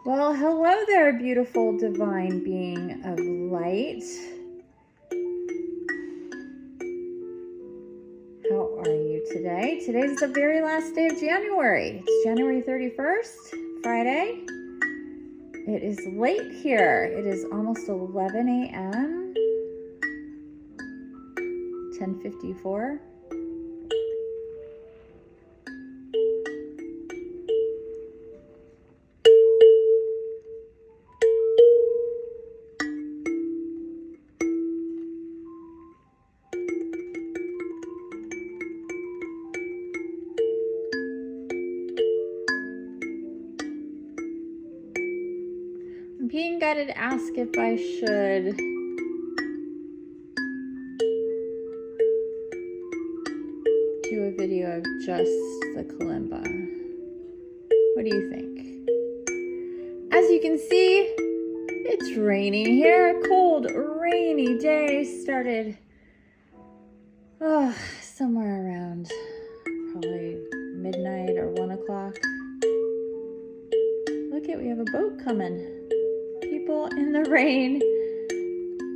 Well, hello there, beautiful divine being of light. How are you today? Today's the very last day of January. It's January 31st, Friday. It is late here. It is almost 11 a.m. 10:54. I'm being guided to ask if I should do a video of just the Kalimba. What do you think? As you can see, it's raining here. A cold, rainy day started somewhere around probably midnight or 1 o'clock. Look at, we have a boat coming. People in the rain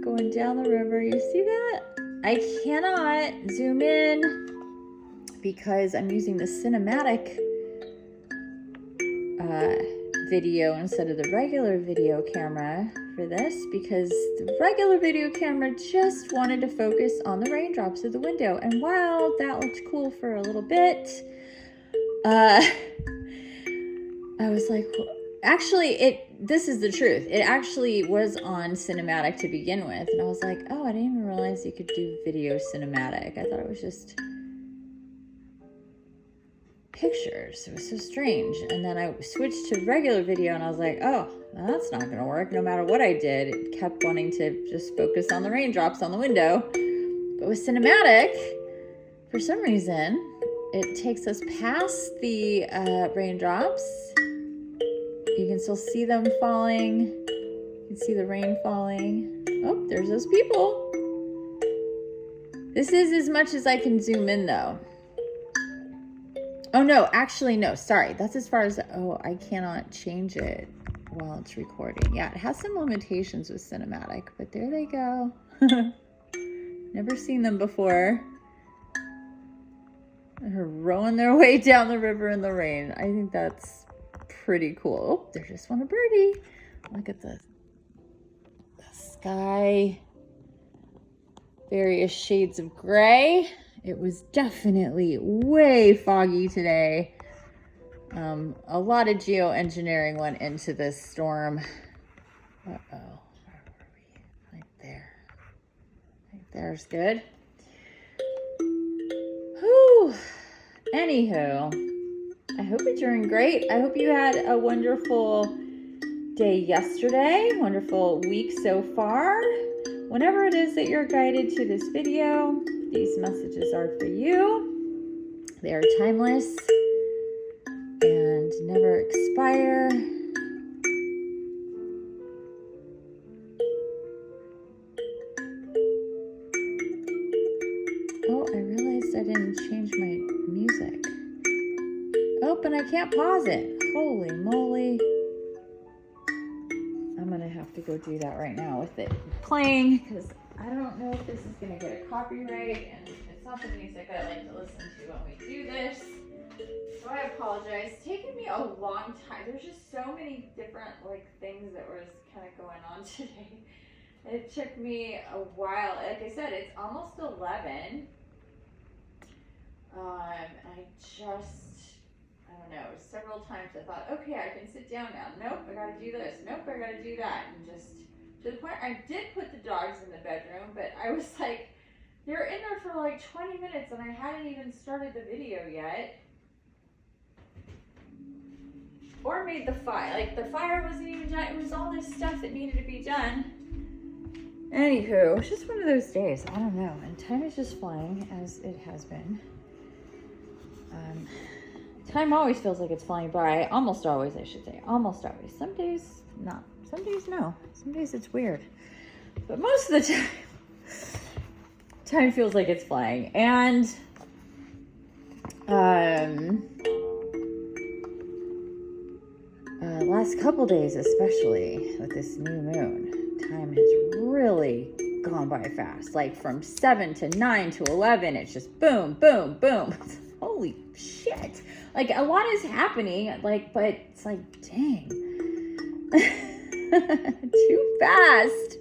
going down the river. You see that? I cannot zoom in because I'm using the cinematic video instead of the regular video camera for this, because the regular video camera just wanted to focus on the raindrops through the window. And wow, that looked cool for a little bit. I was like, well, actually, this is the truth. It actually was on cinematic to begin with. And I was like, oh, I didn't even realize you could do video cinematic. I thought it was just pictures. It was so strange. And then I switched to regular video and I was like, oh, that's not going to work. No matter what I did, it kept wanting to just focus on the raindrops on the window. But with cinematic, for some reason, it takes us past the raindrops. You can still see them falling. You can see the rain falling. Oh, there's those people. This is as much as I can zoom in though. Oh no, actually no, sorry. That's as far as, oh, I cannot change it while it's recording. Yeah, it has some limitations with cinematic, but there they go. Never seen them before. They're rowing their way down the river in the rain. I think that's pretty cool. Oh, there's just one a birdie. Look at the sky. Various shades of gray. It was definitely way foggy today. A lot of geoengineering went into this storm. Uh-oh, where were we? Right there. Right there's good. Whew. Anywho, I hope you're doing great. I hope you had a wonderful day yesterday, wonderful week so far. Whenever it is that you're guided to this video, these messages are for you. They are timeless and never expire. Oh, I realized I didn't change my music. Oh, but I can't pause it. Holy moly. I'm going to have to go do that right now with it playing, because I don't know if this is going to get a copyright, and it's not the music I like to listen to when we do this. So I apologize. It's taken me a long time. There's just so many different things that was kind of going on today. It took me a while. Like I said, it's almost 11. I don't know, several times I thought, okay, I can sit down now. Nope, I gotta do this. Nope, I gotta do that. And just to the point, I did put the dogs in the bedroom, but I was like, they're in there for like 20 minutes and I hadn't even started the video yet. Or made the fire. Like, the fire wasn't even done. It was all this stuff that needed to be done. Anywho, it's just one of those days. I don't know. And time is just flying, as it has been. Time always feels like it's flying by. Almost always, I should say. Almost always. Some days, not. Some days, no. Some days it's weird. But most of the time, time feels like it's flying. And last couple days, especially with this new moon, time has really gone by fast. Like from 7 to 9 to 11, it's just boom, boom, boom. Holy shit. Like a lot is happening, like, but it's like, dang. Too fast.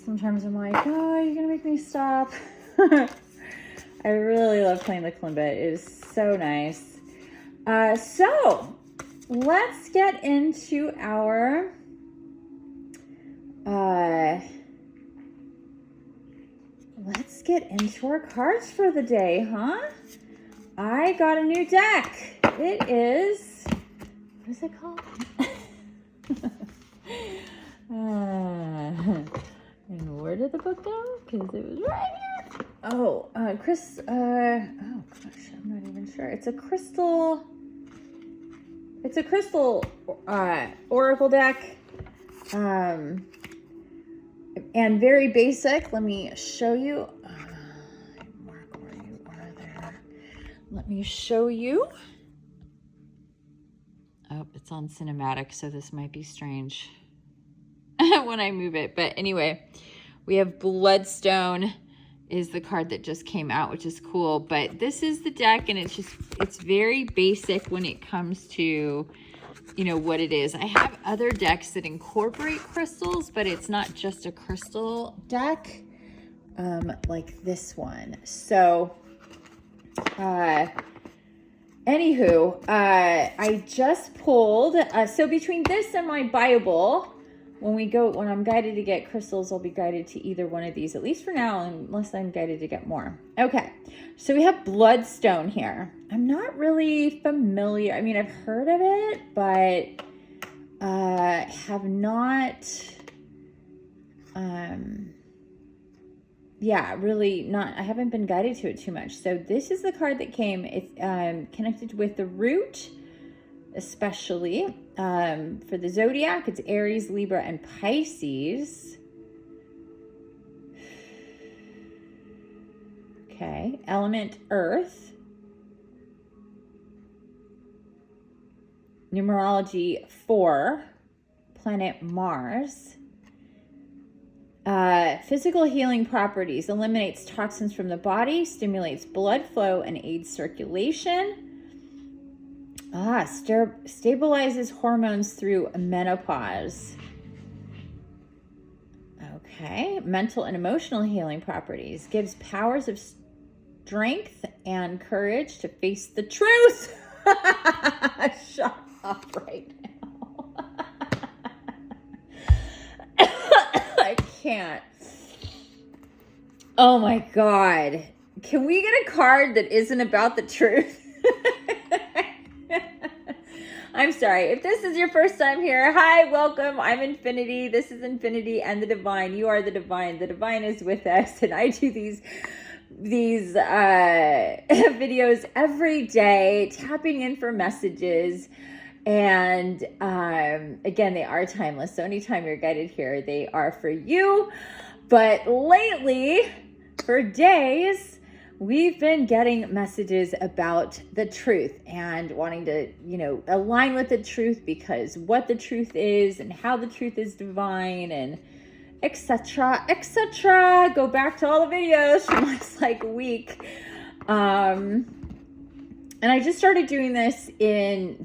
Sometimes I'm like, oh, you're gonna make me stop. I really love playing the kalimba. It is so nice. So let's get into our cards for the day, huh? I got a new deck. It is, what is it called? And where did the book go? Because it was right here. Oh, oh gosh, I'm not even sure. It's a crystal oracle deck. And very basic. Let me show you. Mark, where you are there. Let me show you. Oh, it's on cinematic, so this might be strange when I move it. But anyway, we have Bloodstone is the card that just came out, which is cool. But this is the deck, and it's very basic when it comes to, you know, what it is. I have other decks that incorporate crystals, but it's not just a crystal deck like this one. So anywho, I just pulled, so between this and my Bible, when I'm guided to get crystals, I'll be guided to either one of these, at least for now, unless I'm guided to get more. Okay, so we have Bloodstone here. I'm not really familiar. I mean, I've heard of it, but have not, I haven't been guided to it too much. So this is the card that came. It's connected with the root, especially for the zodiac. It's Aries, Libra, and Pisces. Okay, element Earth. Numerology 4, planet Mars. Physical healing properties: eliminates toxins from the body, stimulates blood flow, and aids circulation. Stabilizes hormones through menopause. Okay. Mental and emotional healing properties: gives powers of strength and courage to face the truth. Shut up right now. I can't. Oh my God. Can we get a card that isn't about the truth? I'm sorry. If this is your first time here, hi, welcome. I'm Infiniti. This is Infiniti and the Divine. You are the Divine. The Divine is with us, and I do these videos every day, tapping in for messages. And again, they are timeless. So anytime you're guided here, they are for you. But lately, for days, we've been getting messages about the truth and wanting to, align with the truth, because what the truth is and how the truth is divine, and etc., etc. Go back to all the videos from last week. And I just started doing this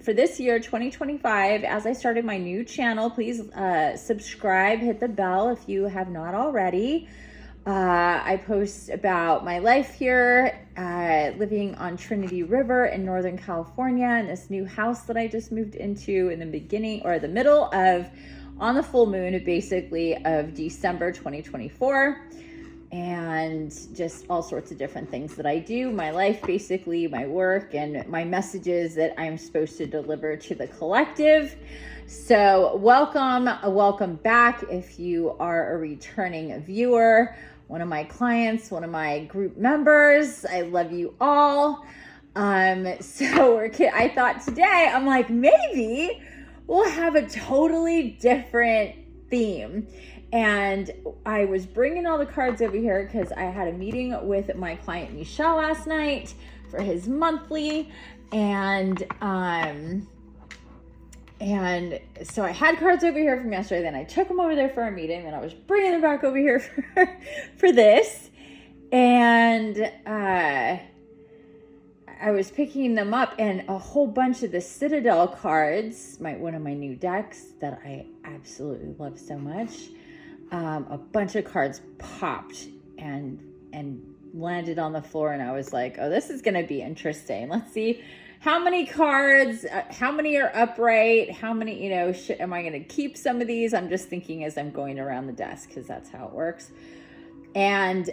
for this year, 2025, as I started my new channel. Please subscribe, hit the bell if you have not already. I post about my life here, living on Trinity River in Northern California, in this new house that I just moved into in the middle of, on the full moon, basically, of December 2024. And just all sorts of different things that I do, my life, basically, my work, and my messages that I'm supposed to deliver to the collective. So welcome back if you are a returning viewer, one of my clients, one of my group members. I love you all. I thought today, I'm like, maybe we'll have a totally different theme. And I was bringing all the cards over here because I had a meeting with my client Michelle last night for his monthly, and so I had cards over here from yesterday. Then I took them over there for a meeting. Then I was bringing them back over here for this, and I was picking them up, and a whole bunch of the Citadel cards, one of my new decks that I absolutely love so much. A bunch of cards popped and landed on the floor, and I was like, oh, this is going to be interesting. Let's see how many cards, how many are upright, how many, am I going to keep some of these? I'm just thinking as I'm going around the desk, because that's how it works. And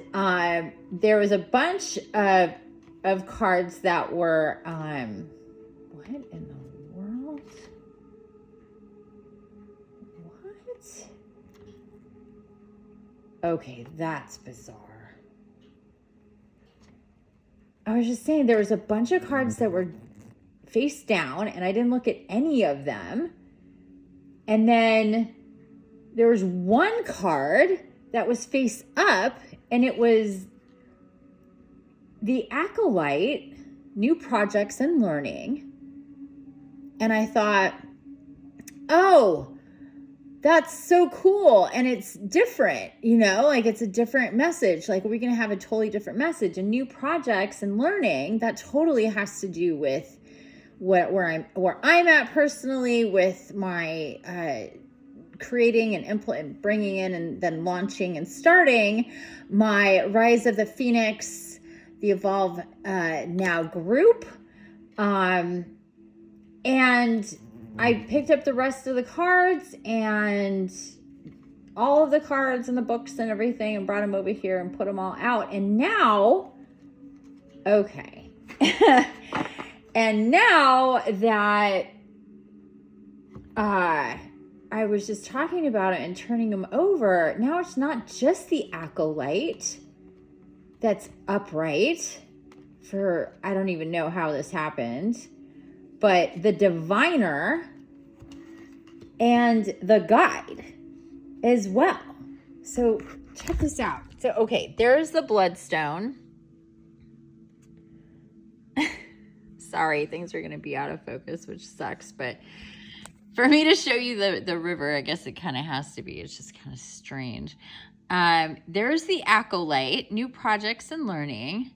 there was a bunch of cards that were, what in the world? What? Okay, that's bizarre. I was just saying, there was a bunch of cards that were face down, and I didn't look at any of them. And then there was one card that was face up, and it was the Acolyte, New Projects and Learning. And I thought, oh, that's so cool. And it's different, it's a different message. Like, we're going to have a totally different message. And new projects and learning, that totally has to do with where I'm at personally, with my creating and bringing in and then launching and starting my Rise of the Phoenix, the Evolve Now group. And I picked up the rest of the cards and all of the cards and the books and everything, and brought them over here and put them all out. And now, okay. And now that I was just talking about it and turning them over, now it's not just the Acolyte that's upright I don't even know how this happened, but the Diviner and the Guide as well. So check this out. So, okay, there's the Bloodstone. Sorry, things are going to be out of focus, which sucks. But for me to show you the river, I guess it kind of has to be. It's just kind of strange. There's the Acolyte, New Projects and Learning.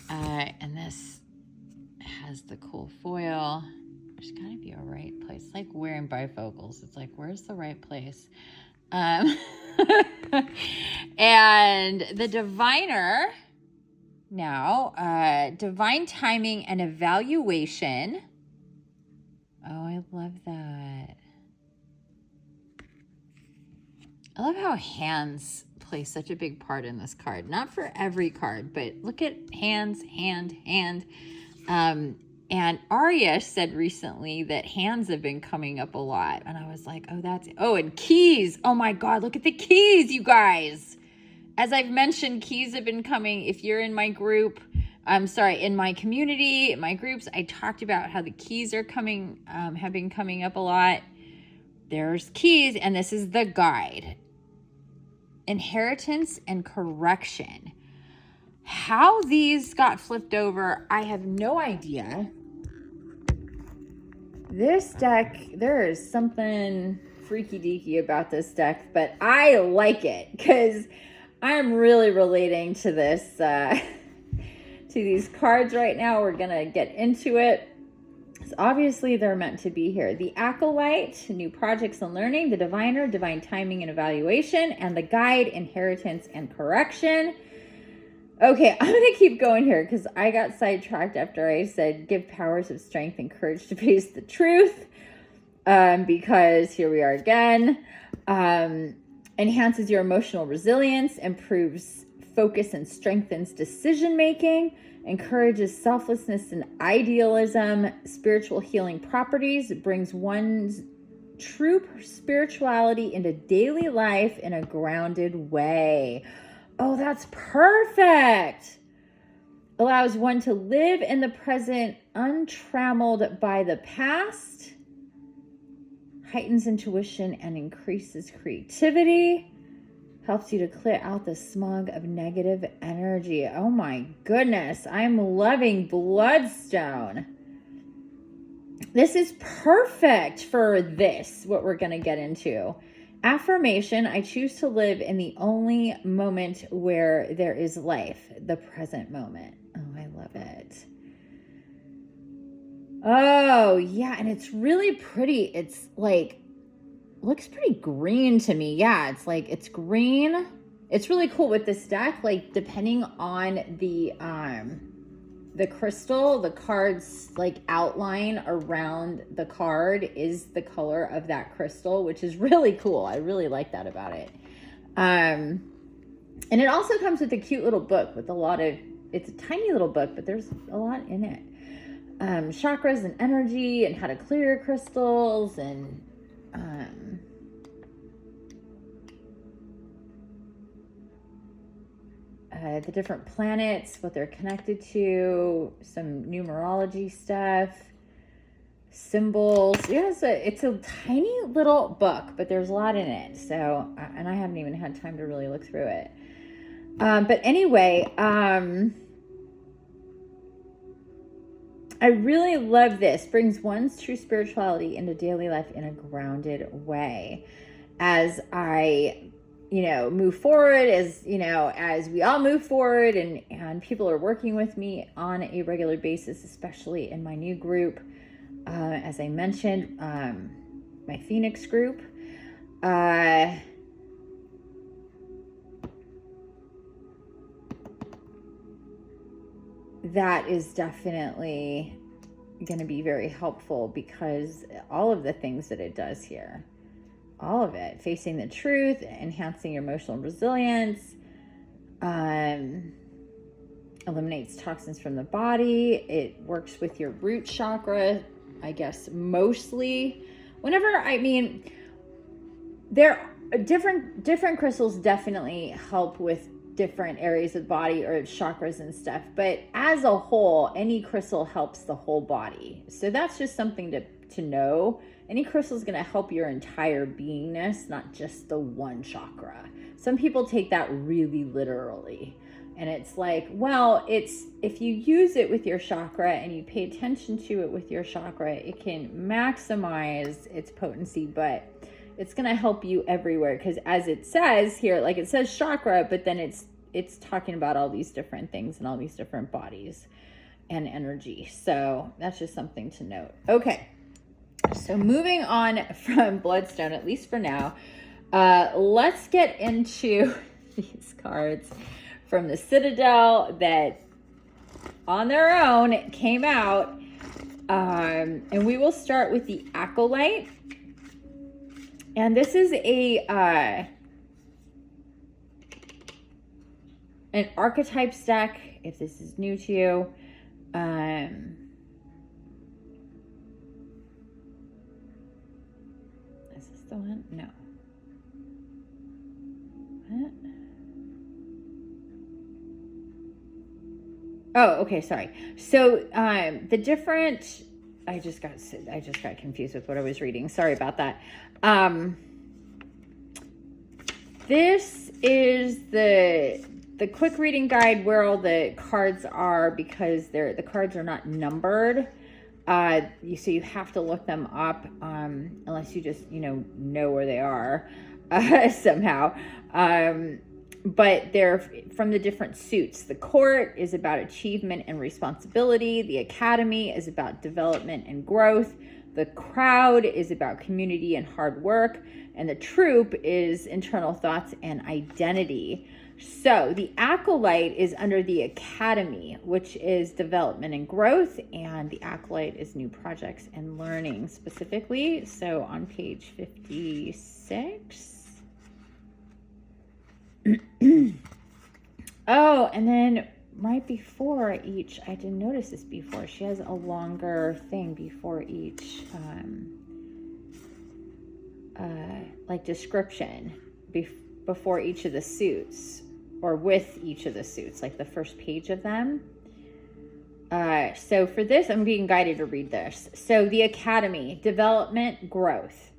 And this has the cool foil. There's got to be a right place. It's like wearing bifocals. It's like, where's the right place? And the Diviner, now, Divine Timing and Evaluation. Oh, I love that. I love how hands play such a big part in this card. Not for every card, but look at hands, hand. And Arya said recently that hands have been coming up a lot. And I was like, and keys. Oh my God, look at the keys, you guys. As I've mentioned, keys have been coming. If you're in my group, in my community, in my groups, I talked about how the keys are coming, have been coming up a lot. There's keys, and this is the guide. Inheritance and correction. How these got flipped over, I have no idea. This deck, there is something freaky deaky about this deck, but I like it because I'm really relating to this, to these cards right now. We're gonna get into it. So obviously they're meant to be here. The Acolyte, new projects and learning. The Diviner, divine timing and evaluation. And the Guide, inheritance and correction. Okay, I'm going to keep going here because I got sidetracked after I said give powers of strength and courage to face the truth. Because here we are again. Enhances your emotional resilience, improves focus and strengthens decision making, encourages selflessness and idealism, spiritual healing properties, brings one's true spirituality into daily life in a grounded way. Oh, that's perfect. Allows one to live in the present untrammeled by the past, heightens intuition and increases creativity, helps you to clear out the smog of negative energy. Oh my goodness, I'm loving Bloodstone. This is perfect for this, what we're going to get into. Affirmation, I choose to live in the only moment where there is life, the present moment. Oh, I love it. Oh, yeah, and it's really pretty. It's like, looks pretty green to me. Yeah, it's like, it's green. It's really cool with this deck, like depending on the crystal, the card's like outline around the card is the color of that crystal, which is really cool. I really like that about it. And it also comes with a cute little book with a lot of, it's a tiny little book, but there's a lot in it. Chakras and energy and how to clear your crystals and the different planets, what they're connected to, some numerology stuff, symbols. Yeah, it's a tiny little book, but there's a lot in it. So, and I haven't even had time to really look through it. But anyway, I really love this. Brings one's true spirituality into daily life in a grounded way. As I move forward, as we all move forward and people are working with me on a regular basis, especially in my new group, as I mentioned, my Phoenix group, that is definitely going to be very helpful because all of the things that it does here, all of it, facing the truth, enhancing your emotional resilience, eliminates toxins from the body. It works with your root chakra, I guess, mostly. There are different crystals definitely help with different areas of the body or chakras and stuff, but as a whole, any crystal helps the whole body. So that's just something to know. Any crystal is going to help your entire beingness, not just the one chakra. Some people take that really literally. And it's like, well, if you use it with your chakra and you pay attention to it with your chakra, it can maximize its potency, but it's going to help you everywhere. Because as it says here, like it says chakra, but then it's talking about all these different things and all these different bodies and energy. So that's just something to note. Okay. So moving on from Bloodstone, at least for now, let's get into these cards from the Citadel that on their own came out. And we will start with the Acolyte. And this is an archetypes deck, if this is new to you. Is this the one? No. What? Oh, okay, sorry. So the different, I just got confused with what I was reading. Sorry about that. This is the quick reading guide where all the cards are, because the cards are not numbered. So you have to look them up, unless you just know where they are somehow. But they're from the different suits. The court is about achievement and responsibility. The academy is about development and growth. The crowd is about community and hard work. And the troop is internal thoughts and identity. So the acolyte is under the academy, which is development and growth. And the acolyte is new projects and learning specifically. So on page 56. Oh, and then right before each, I didn't notice this before, she has a longer thing before each like description before each of the suits, or with each of the suits, like the first page of them. So for this, I'm being guided to read this. So the academy, development, growth,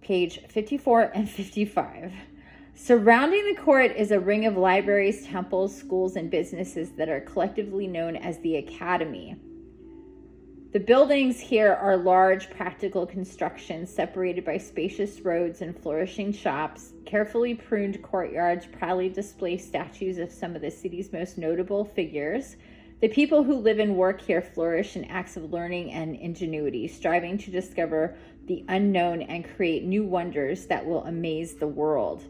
page 54 and 55. Surrounding the court is a ring of libraries, temples, schools, and businesses that are collectively known as the academy. The buildings here are large, practical constructions separated by spacious roads and flourishing shops. Carefully pruned courtyards proudly display statues of some of the city's most notable figures. The people who live and work here flourish in acts of learning and ingenuity, striving to discover the unknown and create new wonders that will amaze the world.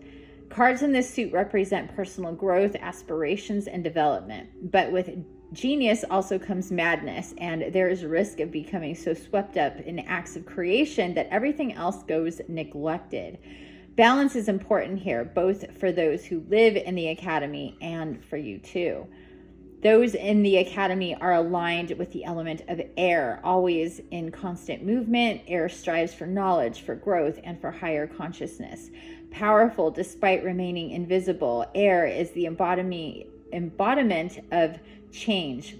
Cards in this suit represent personal growth, aspirations, and development. But with genius also comes madness, and there is a risk of becoming so swept up in acts of creation that everything else goes neglected. Balance is important here, both for those who live in the academy and for you too. Those in the academy are aligned with the element of air, always in constant movement. Air strives for knowledge, for growth, and for higher consciousness. Powerful despite remaining invisible, air is the embodiment of change,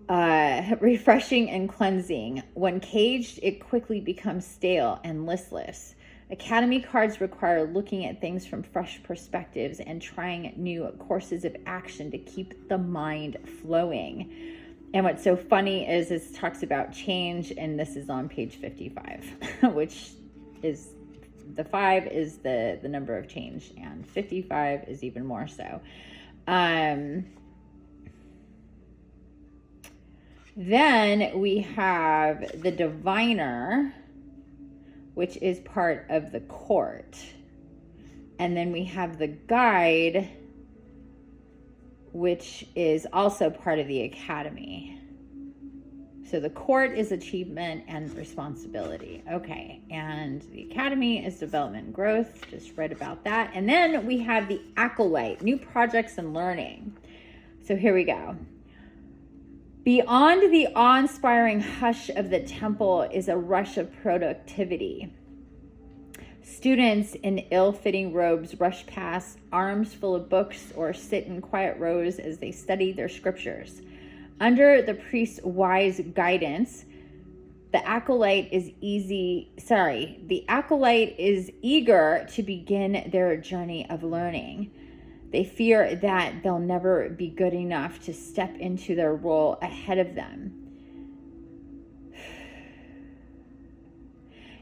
refreshing and cleansing. When caged, it quickly becomes stale and listless. Academy cards require looking at things from fresh perspectives and trying new courses of action to keep the mind flowing. And what's so funny is it talks about change, and this is on page 55, which is, the 5 is the number of change, and 55 is even more so. Then we have the diviner, which is part of the court. And then we have the guide, which is also part of the academy. So the court is achievement and responsibility. Okay, and the academy is development and growth. Just read about that. And then we have the acolyte, new projects and learning. So here we go. Beyond the awe-inspiring hush of the temple is a rush of productivity. Students in ill-fitting robes rush past, arms full of books, or sit in quiet rows as they study their scriptures. Under the priest's wise guidance, the acolyte is eager to begin their journey of learning. They fear that they'll never be good enough to step into their role ahead of them.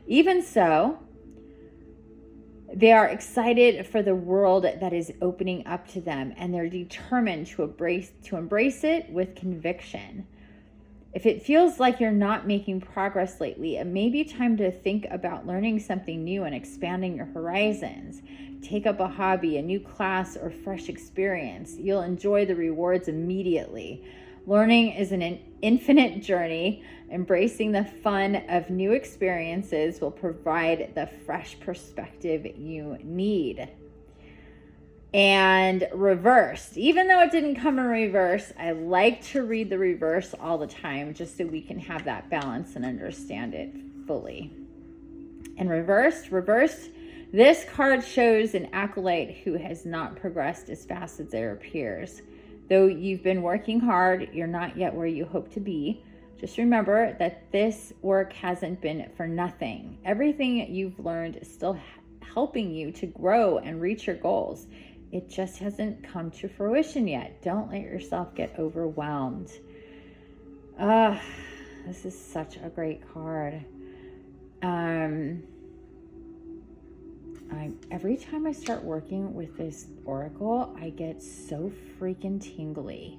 Even so, they are excited for the world that is opening up to them, and they're determined to embrace it with conviction. If it feels like you're not making progress lately, it may be time to think about learning something new and expanding your horizons. Take up a hobby, a new class, or fresh experience. You'll enjoy the rewards immediately. Learning is an infinite journey. Embracing the fun of new experiences will provide the fresh perspective you need. And reversed. Even though it didn't come in reverse, I like to read the reverse all the time just so we can have that balance and understand it fully. And reversed, this card shows an acolyte who has not progressed as fast as their peers. Though you've been working hard, you're not yet where you hope to be. Just remember that this work hasn't been for nothing. Everything you've learned is still helping you to grow and reach your goals. It just hasn't come to fruition yet. Don't let yourself get overwhelmed. This is such a great card. Every time I start working with this oracle, I get so freaking tingly.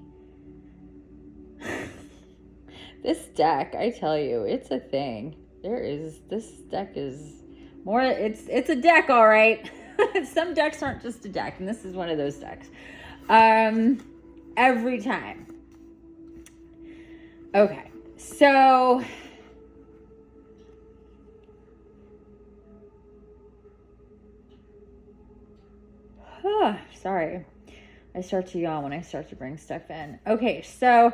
This deck, I tell you, it's a thing. This deck is more, it's a deck, all right. Some decks aren't just a deck, and this is one of those decks. Every time. Okay, so sorry, I start to yawn when I start to bring stuff in. Okay, so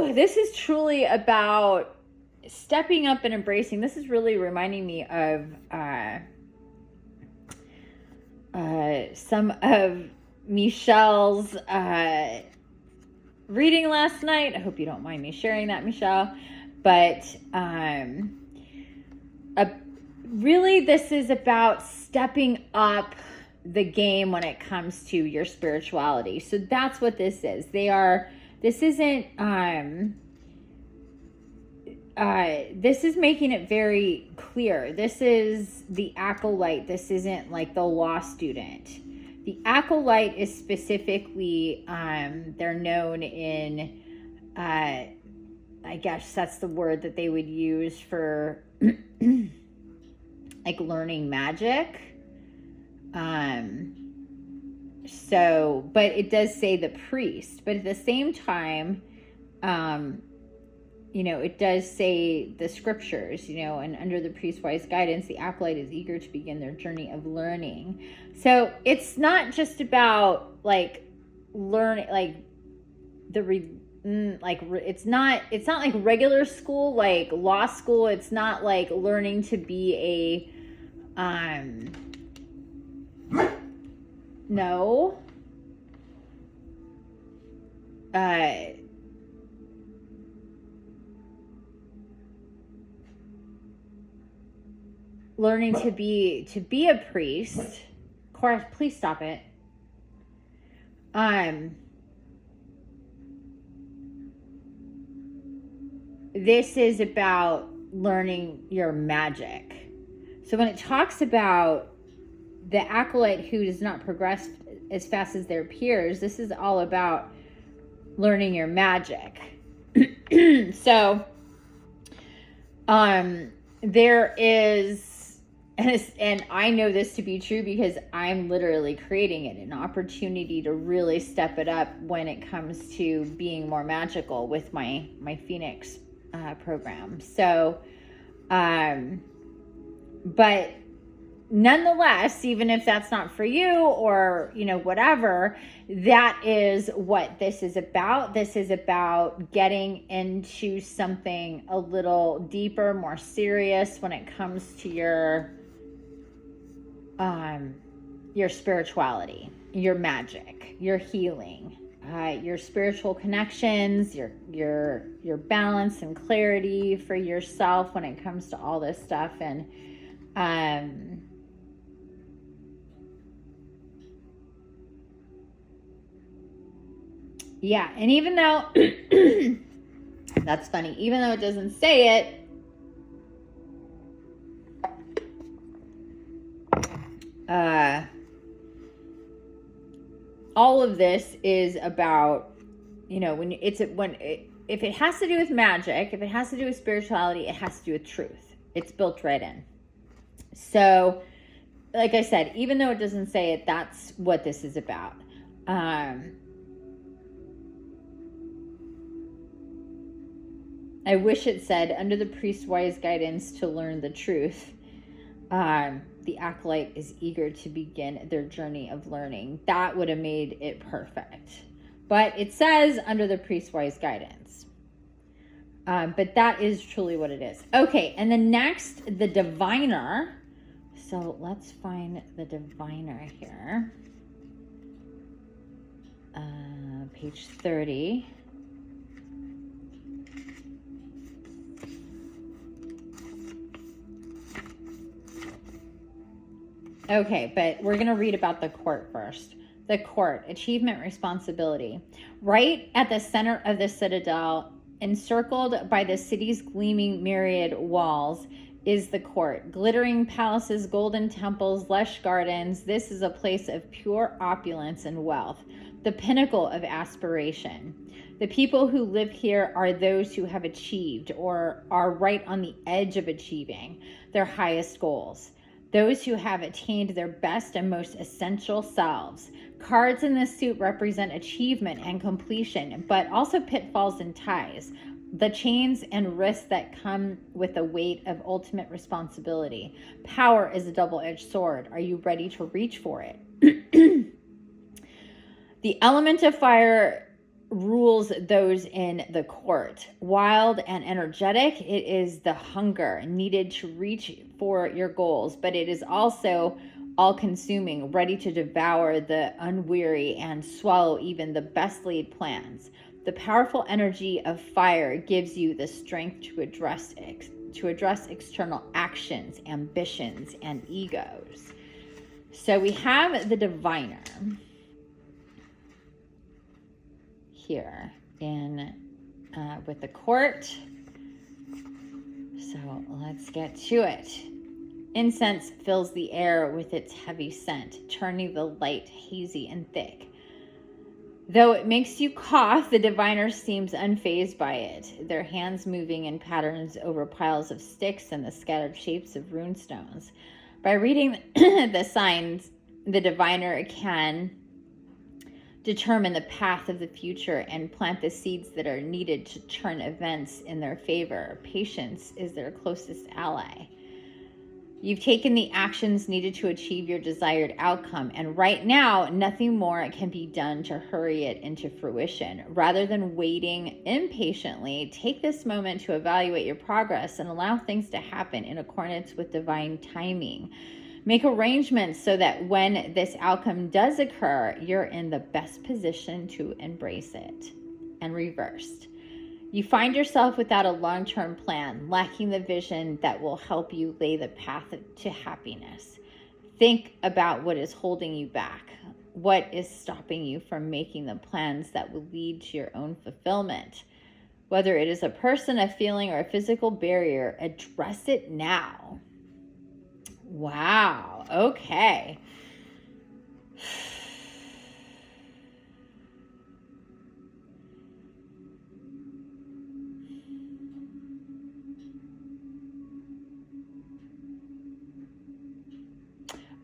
this is truly about stepping up and embracing. This is really reminding me of some of Michelle's reading last night. I hope you don't mind me sharing that, Michelle. But really, this is about stepping up the game when it comes to your spirituality. So that's what this is. This isn't, this is making it very clear. This is the acolyte. This isn't like the law student. The acolyte is specifically, they're known in, I guess that's the word that they would use for like learning magic. So, but it does say the priest, but at the same time, it does say the scriptures, and under the priest-wise guidance, the acolyte is eager to begin their journey of learning. So it's not just about like learning, like it's not like regular school, like law school. It's not like learning to be no. Learning to be a priest. Cora, please stop it. This is about learning your magic. So when it talks about the acolyte who does not progress as fast as their peers, this is all about learning your magic. So, there is, and I know this to be true because I'm literally creating it, an opportunity to really step it up when it comes to being more magical with my Phoenix program. So, but nonetheless, even if that's not for you or, whatever, that is what this is about. This is about getting into something a little deeper, more serious when it comes to your spirituality, your magic, your healing, your spiritual connections, your balance and clarity for yourself when it comes to all this stuff. And yeah, and even though that's funny, even though it doesn't say it, all of this is about, if it has to do with magic, if it has to do with spirituality, it has to do with truth. It's built right in. So, like I said, even though it doesn't say it, that's what this is about. I wish it said, under the priest's wise guidance to learn the truth, the acolyte is eager to begin their journey of learning. That would have made it perfect. But it says, under the priest's wise guidance. But that is truly what it is. Okay, and then next, the diviner. So let's find the diviner here. page 30. Okay, but we're going to read about the court first. The court, achievement, responsibility. Right at the center of the Citadel, encircled by the city's gleaming myriad walls, is the court. Glittering palaces, golden temples, lush gardens. This is a place of pure opulence and wealth, the pinnacle of aspiration. The people who live here are those who have achieved or are right on the edge of achieving their highest goals. Those who have attained their best and most essential selves. Cards in this suit represent achievement and completion, but also pitfalls and ties, the chains and risks that come with the weight of ultimate responsibility. Power is a double-edged sword. Are you ready to reach for it? The element of fire rules those in the court. Wild and energetic, it is the hunger needed to reach for your goals, but it is also all-consuming, ready to devour the unweary and swallow even the best laid plans. The powerful energy of fire gives you the strength to address external actions, ambitions, and egos. So we have the diviner here in with the court. So let's get to it. Incense fills the air with its heavy scent, turning the light hazy and thick. Though it makes you cough, the diviner seems unfazed by it, their hands moving in patterns over piles of sticks and the scattered shapes of runestones. By reading the signs, the diviner can determine the path of the future and plant the seeds that are needed to turn events in their favor. Patience is their closest ally. You've taken the actions needed to achieve your desired outcome, and right now, nothing more can be done to hurry it into fruition. Rather than waiting impatiently, take this moment to evaluate your progress and allow things to happen in accordance with divine timing. Make arrangements so that when this outcome does occur, you're in the best position to embrace it. And reversed. You find yourself without a long-term plan, lacking the vision that will help you lay the path to happiness. Think about what is holding you back. What is stopping you from making the plans that will lead to your own fulfillment? Whether it is a person, a feeling, or a physical barrier, address it now. Wow. Okay.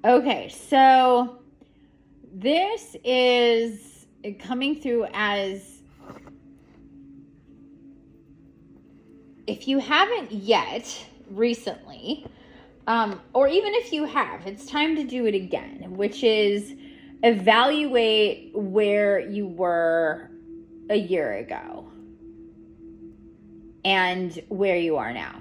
Okay, so this is coming through as, if you haven't yet recently, or even if you have, it's time to do it again, which is evaluate where you were a year ago and where you are now.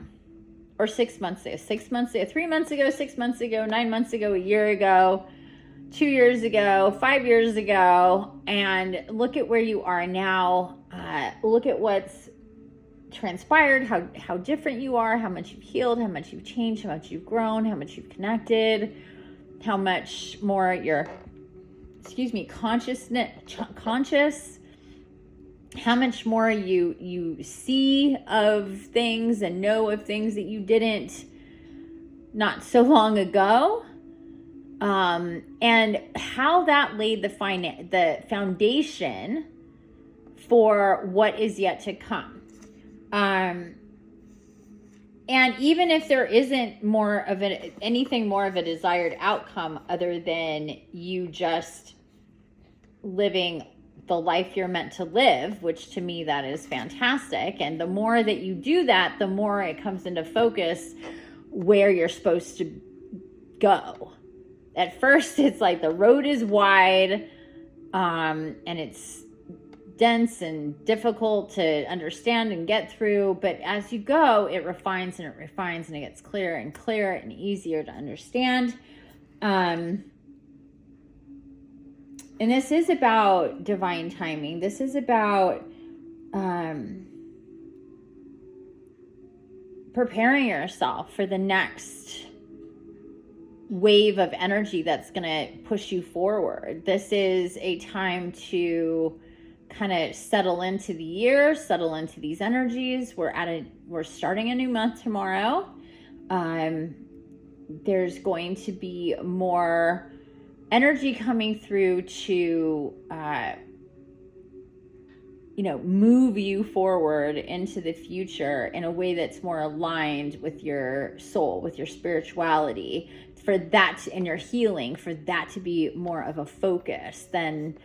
Or 6 months ago, 6 months ago, 3 months ago, 6 months ago, 9 months ago, a year ago, 2 years ago, 5 years ago, and look at where you are now. Look at what's transpired, how different you are, how much you've healed, how much you've changed, how much you've grown, how much you've connected, how much more you're, conscious, how much more you see of things and know of things that you didn't not so long ago, and how that laid the foundation for what is yet to come. And even if there isn't anything more of a desired outcome other than you just living the life you're meant to live, which to me that is fantastic. And the more that you do that, the more it comes into focus where you're supposed to go. At first, it's like the road is wide, and it's dense and difficult to understand and get through. But as you go, it refines and it refines and it gets clearer and clearer and easier to understand. And this is about divine timing. This is about preparing yourself for the next wave of energy that's going to push you forward. This is a time to kind of settle into the year, settle into these energies. We're starting a new month tomorrow. There's going to be more energy coming through to move you forward into the future in a way that's more aligned with your soul, with your spirituality, for that and your healing, for that to be more of a focus than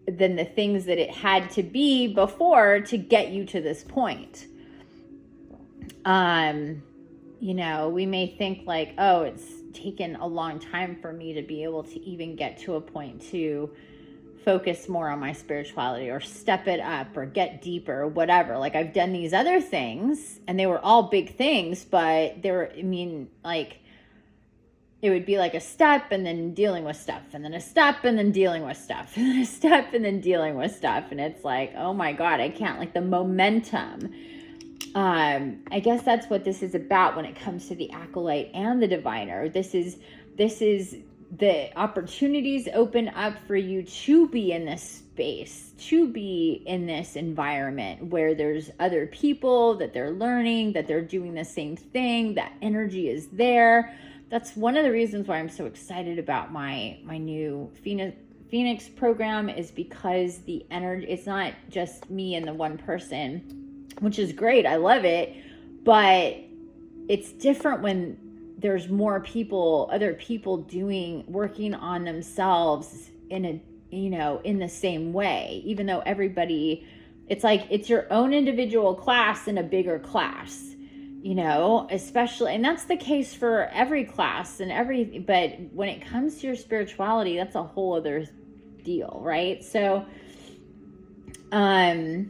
the things that it had to be before to get you to this point. We may think like, oh, it's taken a long time for me to be able to even get to a point to focus more on my spirituality or step it up or get deeper or whatever. Like, I've done these other things and they were all big things, but it would be like a step and then dealing with stuff, and then a step and then dealing with stuff, and then a step and then dealing with stuff. And it's like, oh my God, I can't, like, the momentum. I guess that's what this is about when it comes to the acolyte and the diviner. This is the opportunities open up for you to be in this space, to be in this environment where there's other people, that they're learning, that they're doing the same thing, that energy is there. That's one of the reasons why I'm so excited about my new Phoenix program, is because the energy, it's not just me and the one person, which is great. I love it. But it's different when there's more people, other people working on themselves in the same way, even though everybody, it's like, it's your own individual class in a bigger class. Especially, and that's the case for every class but when it comes to your spirituality, that's a whole other deal, right? So, to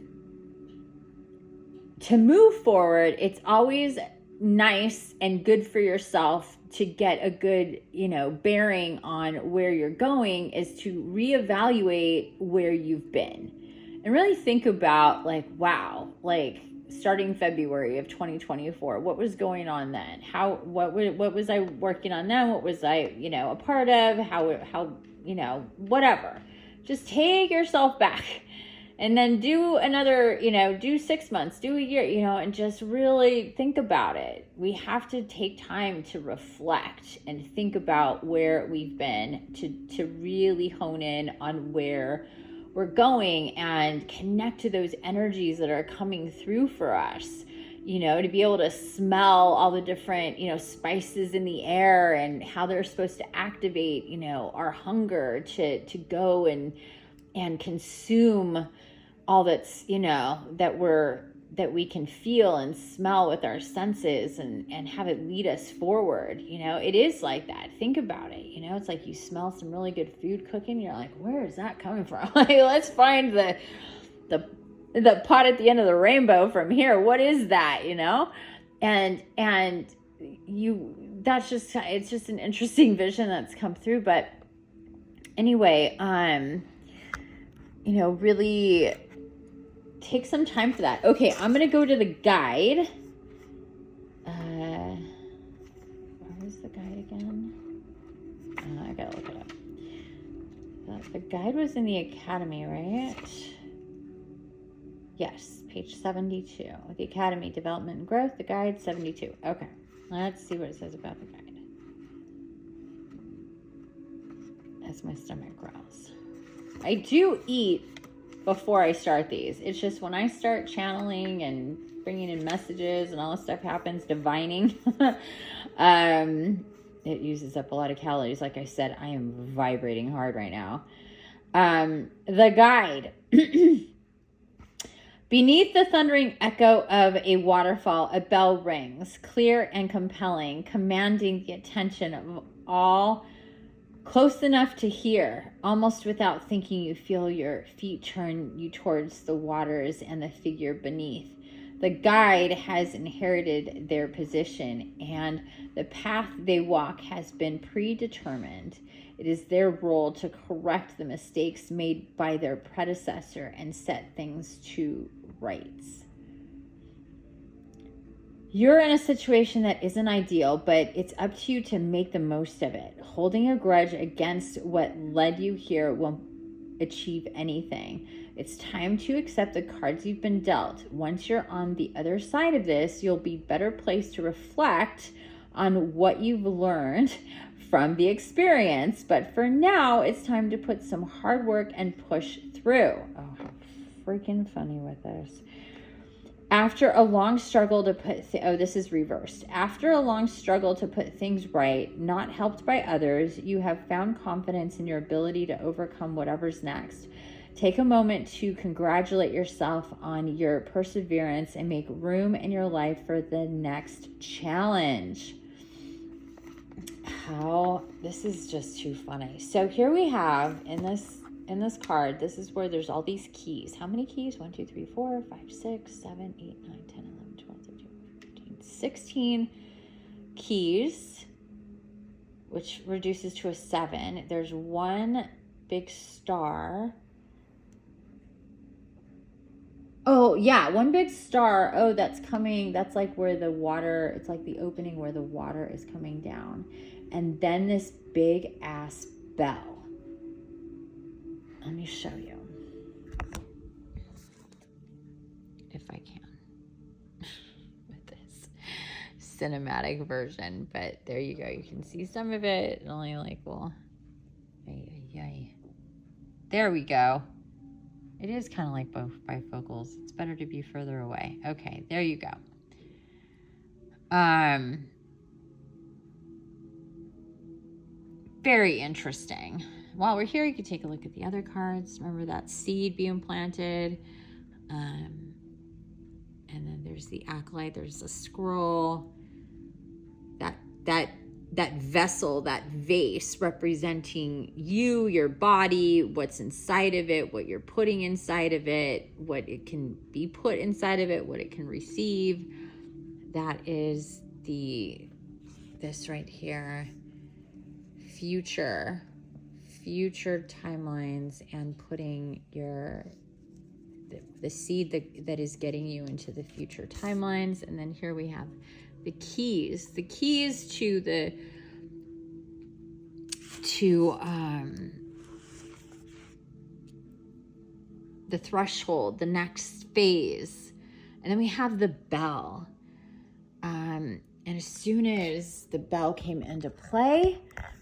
move forward, it's always nice and good for yourself to get a good, bearing on where you're going, is to reevaluate where you've been and really think about, like, wow, like, starting February of 2024, what was going on then? What was I working on then? What was I, a part of? How, whatever. Just take yourself back and then do another, do 6 months, do a year, and just really think about it. We have to take time to reflect and think about where we've been to really hone in on where we're going and connect to those energies that are coming through for us, to be able to smell all the different, spices in the air and how they're supposed to activate, our hunger to go and consume all that's, that we can feel and smell with our senses and have it lead us forward. It is like that. Think about it. It's like you smell some really good food cooking. You're like, where is that coming from? Like, let's find the pot at the end of the rainbow from here. What is that? And it's just an interesting vision that's come through. But anyway, really take some time for that. Okay, I'm going to go to the guide. Where was the guide again? I got to look it up. The guide was in the Academy, right? Yes, page 72. The Academy, Development and Growth, the guide, 72. Okay, let's see what it says about the guide. As my stomach growls. I do eat before I start these. It's just when I start channeling and bringing in messages and all this stuff happens, divining, it uses up a lot of calories. Like I said, I am vibrating hard right now. The guide. Beneath the thundering echo of a waterfall, a bell rings, clear and compelling, commanding the attention of all. Close enough to hear, almost without thinking, you feel your feet turn you towards the waters and the figure beneath. The guide has inherited their position, and the path they walk has been predetermined. It is their role to correct the mistakes made by their predecessor and set things to rights. You're in a situation that isn't ideal, but it's up to you to make the most of it. Holding a grudge against what led you here won't achieve anything. It's time to accept the cards you've been dealt. Once you're on the other side of this, you'll be better placed to reflect on what you've learned from the experience. But for now, it's time to put some hard work and push through. Oh, how freaking funny with this. After a long struggle to put, this is reversed. After a long struggle to put things right, not helped by others, you have found confidence in your ability to overcome whatever's next. Take a moment to congratulate yourself on your perseverance and make room in your life for the next challenge. This is just too funny. So here we have in this card, this is where there's all these keys. How many keys? 1, 2, 3, 4, 5, 6, 7, 8, 9, 10, 11, 12, 13, 14, 15, 16 keys, which reduces to a 7. There's one big star. Oh, yeah, one big star. Oh, that's coming. That's like where the water, it's like the opening where the water is coming down. And then this big ass bell. Let me show you. If I can. With this cinematic version. But there you go. You can see some of it. Only like, well. There we go. It is kind of like both bifocals. It's better to be further away. Okay, there you go. Very interesting. While we're here, you can take a look at the other cards. Remember that seed being planted. And then there's the acolyte. There's a scroll. That vessel, that vase representing you, your body, what's inside of it, what you're putting inside of it, what it can be put inside of it, what it can receive. That is this right here. Future timelines and putting the seed that is getting you into the future timelines. And then here we have the keys to the threshold, the next phase. And then we have the bell. And as soon as the bell came into play,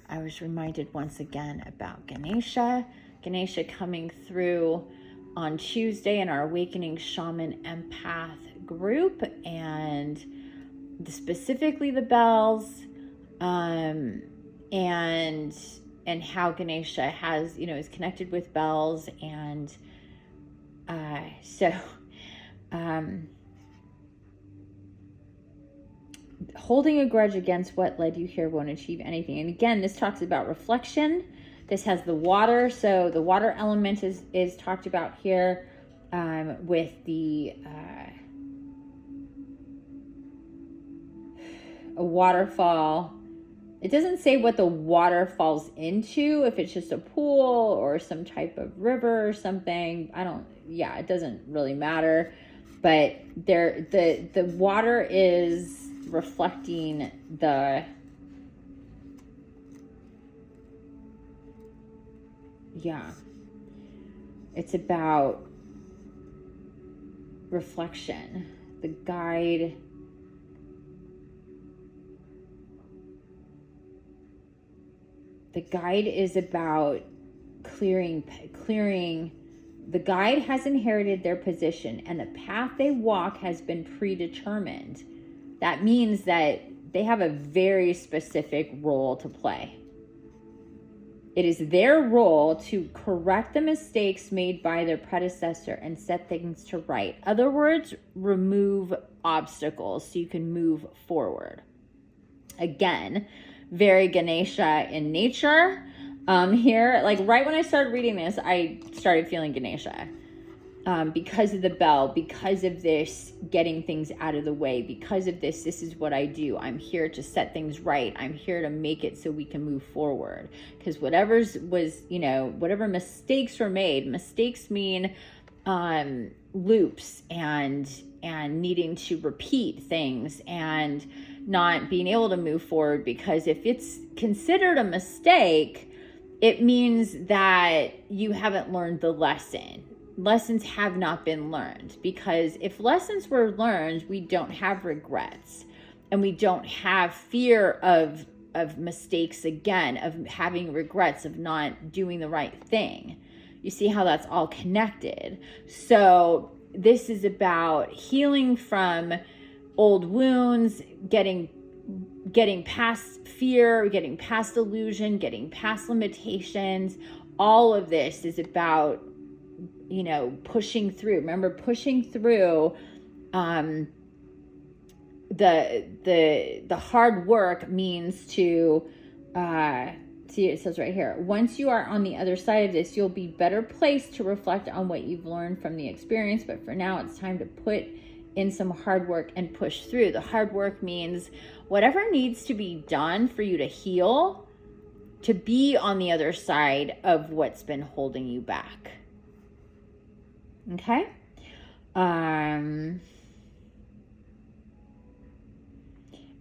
I was reminded once again about Ganesha coming through on Tuesday in our Awakening Shaman Empath group, and specifically the bells, and how Ganesha has, is connected with bells. And holding a grudge against what led you here won't achieve anything. And again, this talks about reflection. This has the water. So the water element is talked about here, with the a waterfall. It doesn't say what the water falls into, if it's just a pool or some type of river or something. It doesn't really matter. But the water is reflecting it's about reflection. The guide is about clearing. The guide has inherited their position, and the path they walk has been predetermined. That means that they have a very specific role to play. It is their role to correct the mistakes made by their predecessor and set things to right. Other words, remove obstacles so you can move forward. Again, very Ganesha in nature. Here, like right when I started reading this, I started feeling Ganesha. because of the bell, because of this, getting things out of the way, because of this is what I do. I'm here to set things right. I'm here to make it so we can move forward. Because whatever mistakes were made, mistakes mean loops and needing to repeat things and not being able to move forward. Because if it's considered a mistake, it means that you haven't learned the lesson. Lessons have not been learned, because if lessons were learned, we don't have regrets, and we don't have fear of mistakes again, of having regrets, of not doing the right thing. You see how that's all connected. So this is about healing from old wounds, getting past fear, getting past illusion, getting past limitations. All of this is about pushing through. Remember, pushing through the hard work means to see, it says right here, once you are on the other side of this, you'll be better placed to reflect on what you've learned from the experience. But for now, it's time to put in some hard work and push through. The hard work means whatever needs to be done for you to heal, to be on the other side of what's been holding you back. Okay. And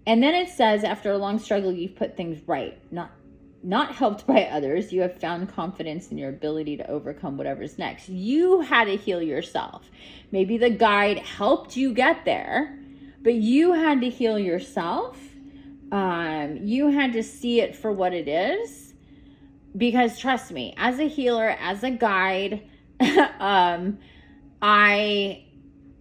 then it says, after a long struggle, you've put things right, not helped by others. You have found confidence in your ability to overcome whatever's next. You had to heal yourself. Maybe the guide helped you get there, but you had to heal yourself. You had to see it for what it is, because trust me, as a healer, as a guide, I,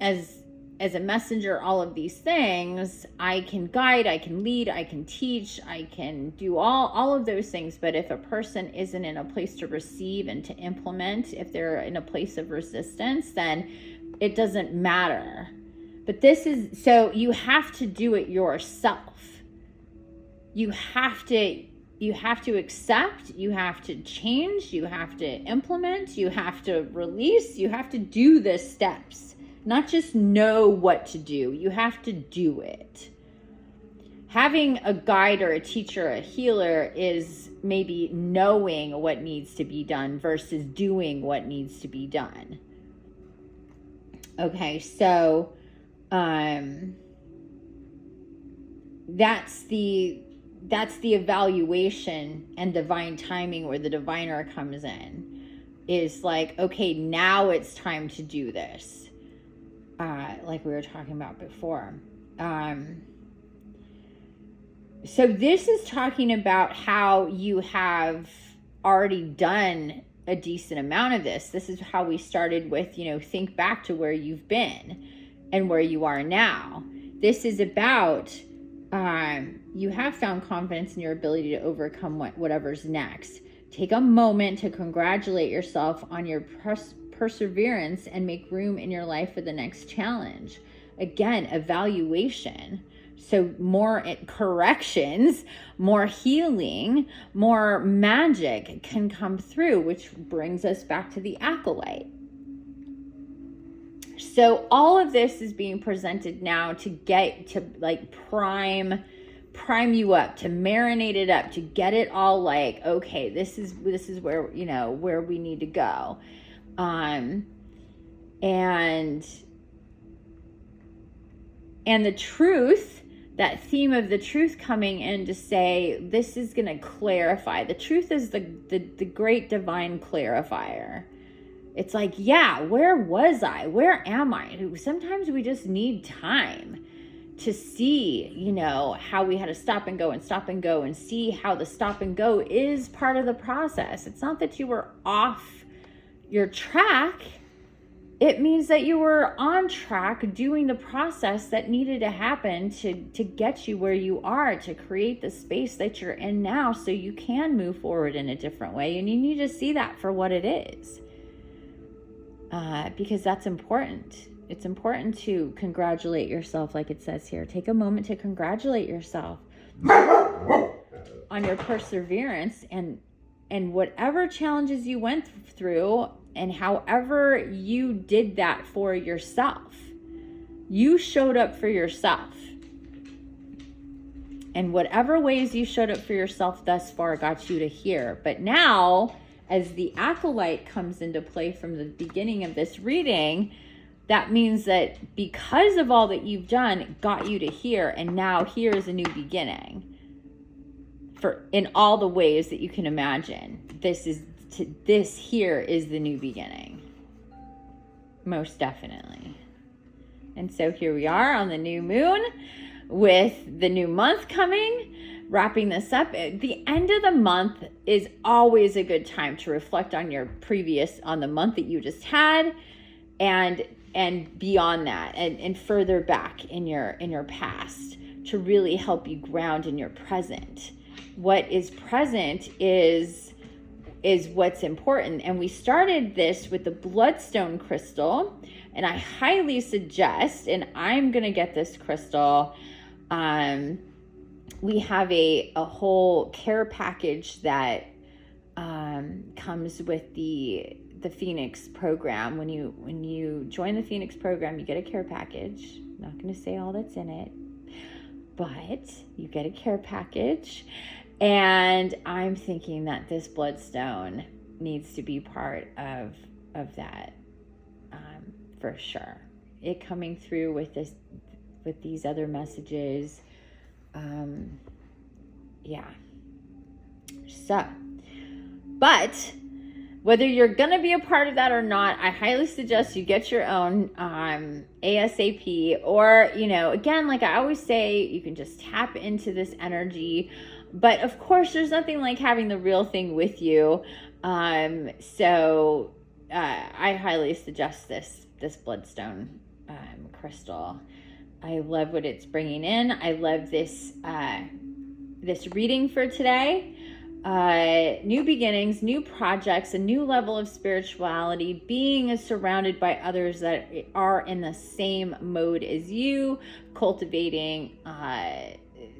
as a messenger, all of these things, I can guide, I can lead, I can teach, I can do all of those things. But if a person isn't in a place to receive and to implement, if they're in a place of resistance, then it doesn't matter. But so you have to do it yourself. You have to accept, you have to change, you have to implement, you have to release, you have to do the steps, not just know what to do. You have to do it. Having a guide or a teacher, a healer, is maybe knowing what needs to be done versus doing what needs to be done. Okay, so that's the evaluation and divine timing, where the diviner comes in, is like, okay, now it's time to do this. Like we were talking about before. So this is talking about how you have already done a decent amount of this. This is how we started with, think back to where you've been and where you are now. This is about you have found confidence in your ability to overcome whatever's next. Take a moment to congratulate yourself on your perseverance and make room in your life for the next challenge. Again, evaluation. So more corrections, more healing, more magic can come through, which brings us back to the acolyte. So all of this is being presented now to get to like prime you up, to marinate it up, to get it all like, okay, this is where, where we need to go. And the truth, that theme of the truth coming in to say, this is going to clarify. The truth is the great divine clarifier. It's like, yeah, where was I? Where am I? Sometimes we just need time to see, how we had to stop and go and see how the stop and go is part of the process. It's not that you were off your track. It means that you were on track doing the process that needed to happen to get you where you are, to create the space that you're in now so you can move forward in a different way. And you need to see that for what it is. Because that's important. It's important to congratulate yourself, like it says here. Take a moment to congratulate yourself on your perseverance and whatever challenges you went through And however you did that for yourself, you showed up for yourself. And whatever ways you showed up for yourself thus far got you to here. But now, as the acolyte comes into play from the beginning of this reading, that means that because of all that you've done, it got you to here. And now here is a new beginning. In all the ways that you can imagine. This here is the new beginning. Most definitely. And so here we are on the new moon with the new month coming, wrapping this up. The end of the month is always a good time to reflect on on the month that you just had, and beyond that, and further back in your past, to really help you ground in your present. What is present is what's important. And we started this with the Bloodstone crystal, and I highly suggest, and I'm going to get this crystal. We have a whole care package that comes with the Phoenix program. When you join the Phoenix program, you get a care package. I'm not going to say all that's in it, but you get a care package. And I'm thinking that this Bloodstone needs to be part of that, for sure. It coming through with these other messages. Yeah. So, but whether you're going to be a part of that or not, I highly suggest you get your own ASAP. Or, again, like I always say, you can just tap into this energy. But of course, there's nothing like having the real thing with you. So I highly suggest this Bloodstone crystal. I love what it's bringing in. I love this reading for today. New beginnings, new projects, a new level of spirituality, being surrounded by others that are in the same mode as you, cultivating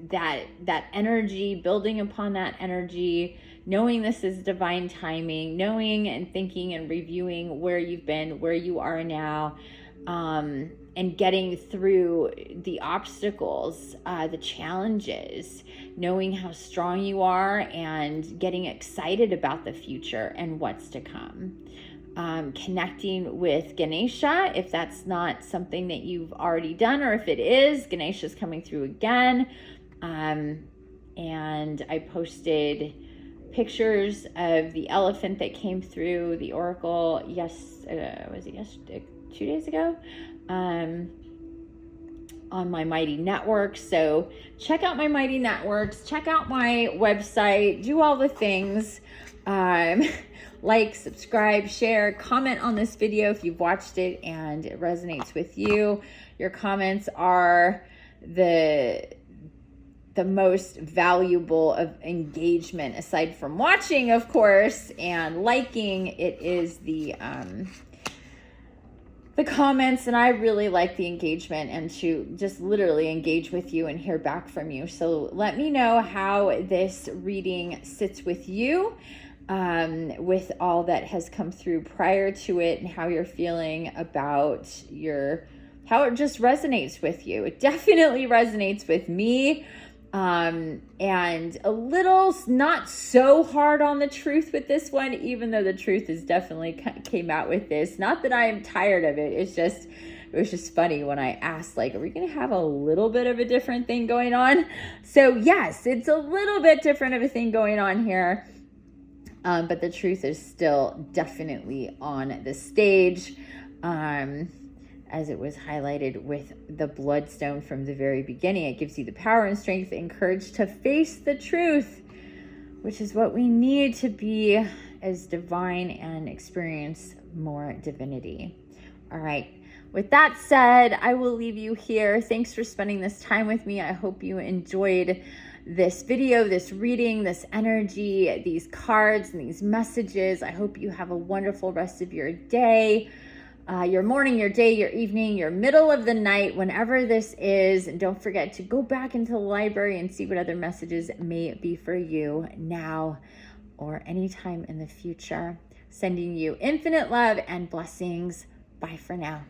that energy, building upon that energy, knowing this is divine timing, knowing and thinking and reviewing where you've been, where you are now, and getting through the obstacles, the challenges, knowing how strong you are, and getting excited about the future and what's to come. Connecting with Ganesha, if that's not something that you've already done, or if it is, Ganesha's coming through again. And I posted pictures of the elephant that came through the Oracle, was it yesterday? 2 days ago, on my Mighty Networks. So check out my Mighty Networks, check out my website, do all the things. Like, subscribe, share, comment on this video if you've watched it and it resonates with you. Your comments are the most valuable of engagement, aside from watching, of course, and liking. It is the comments, and I really like the engagement and to just literally engage with you and hear back from you. So let me know how this reading sits with you, with all that has come through prior to it, and how you're feeling about how it just resonates with you. It definitely resonates with me. And a little not so hard on the truth with this one, even though the truth is definitely came out with this. Not that I am tired of it. It was just funny when I asked, like, are we going to have a little bit of a different thing going on? So yes, it's a little bit different of a thing going on here. But the truth is still definitely on the stage. As it was highlighted with the Bloodstone from the very beginning. It gives you the power and strength and courage to face the truth, which is what we need to be as divine and experience more divinity. All right. With that said, I will leave you here. Thanks for spending this time with me. I hope you enjoyed this video, this reading, this energy, these cards and these messages. I hope you have a wonderful rest of your day. Your morning, your day, your evening, your middle of the night, whenever this is. And don't forget to go back into the library and see what other messages may be for you now or anytime in the future. Sending you infinite love and blessings. Bye for now.